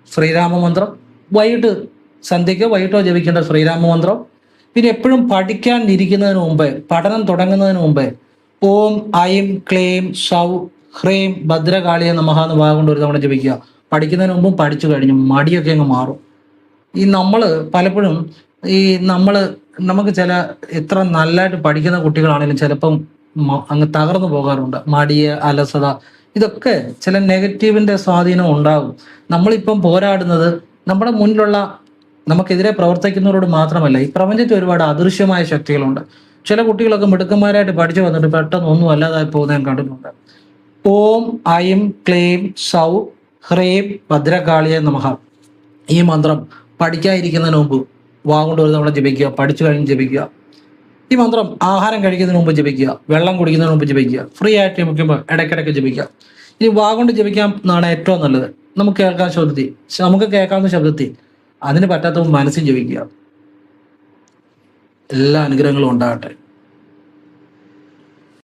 ശ്രീരാമമന്ത്രം, വൈകിട്ട് വൈകിട്ടോ ജപിക്കേണ്ട ശ്രീരാമമന്ത്രം. പിന്നെ എപ്പോഴും പഠിക്കാൻ ഇരിക്കുന്നതിന് മുമ്പേ, പഠനം തുടങ്ങുന്നതിന് മുമ്പേ ഓം ഐം ക്ലേം സൗ ഹ്രീം ഭദ്രകാളിയെ നമഃ എന്ന് കൊണ്ട് ഒരു തവണ ജപിക്കുക. പഠിക്കുന്നതിന് മുമ്പും പഠിച്ചു കഴിഞ്ഞു മടിയൊക്കെ അങ്ങ് മാറും. നമ്മൾ പലപ്പോഴും നമുക്ക് എത്ര നല്ലതായിട്ട് പഠിക്കുന്ന കുട്ടികളാണെങ്കിലും ചിലപ്പം അങ്ങ് തകർന്നു പോകാറുണ്ട്. മടിയെ, അലസത, ഇതൊക്കെ ചില നെഗറ്റീവിന്റെ സ്വാധീനം ഉണ്ടാകും. നമ്മളിപ്പം പോരാടുന്നത് നമ്മുടെ മുന്നിലുള്ള നമുക്കെതിരെ പ്രവർത്തിക്കുന്നവരോട് മാത്രമല്ല, ഈ പ്രപഞ്ചത്തിൽ ഒരുപാട് അദൃശ്യമായ ശക്തികളുണ്ട്. ചില കുട്ടികളൊക്കെ മിടുക്കന്മാരായിട്ട് പഠിച്ചു വന്നിട്ട് പെട്ടെന്ന് ഒന്നും അല്ലാതായി പോകുന്ന ഞാൻ കണ്ടിട്ടുണ്ട്. ഓം ഐം ക്ലേം സൗ ഹ്രീം ഭദ്രകാളിയെ നമഃ. ഈ മന്ത്രം പഠിക്കാതിരിക്കുന്നതിന് മുമ്പ് കൊണ്ട് ഒരു തവണ ജപിക്കുക. പഠിച്ചു കഴിഞ്ഞ് ജപിക്കുക. ഈ മന്ത്രം ആഹാരം കഴിക്കുന്നതിന് മുമ്പ് ജപിക്കുക. വെള്ളം കുടിക്കുന്നതിന് മുമ്പ് ജപിക്കുക. ഫ്രീ ആയിട്ട് ജപിക്കുമ്പോൾ ഇടയ്ക്കിടയ്ക്ക് ജപിക്കുക. ഇനി കൊണ്ട് ജപിക്കാൻ എന്നാണ് ഏറ്റവും നല്ലത്. നമുക്ക് കേൾക്കാവുന്ന ശബ്ദത്തിൽ അതിന് പറ്റാത്തവൻ മനസ്സിൽ ജപിക്കുക. എല്ലാ അനുഗ്രഹങ്ങളും ഉണ്ടാകട്ടെ.